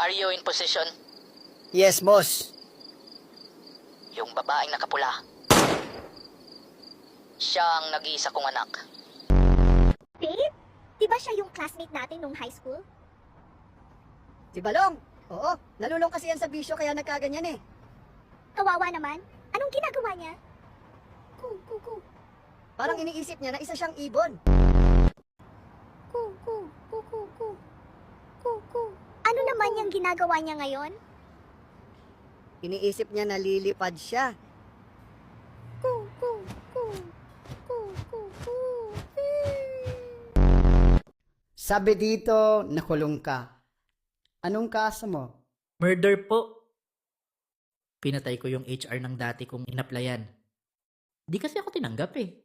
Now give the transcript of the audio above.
Are you in position? Yes, boss. Yung babaeng nakapula. Siya ang nag-iisa kong anak. Babe, di ba siya yung classmate natin nung high school? Si Balong. Oo, nalulong kasi yan sa bisyo kaya nagkaganyan eh. Kawawa naman. Anong ginagawa niya? Parang iniisip niya na isa siyang ibon. Ano naman yung ginagawa niya ngayon? Iniisip niya na lilipad siya. Sabi dito, nakulong ka. Anong kaso mo? Murder po. Pinatay ko yung HR ng dati kong inaplayan. Di kasi ako tinanggap eh.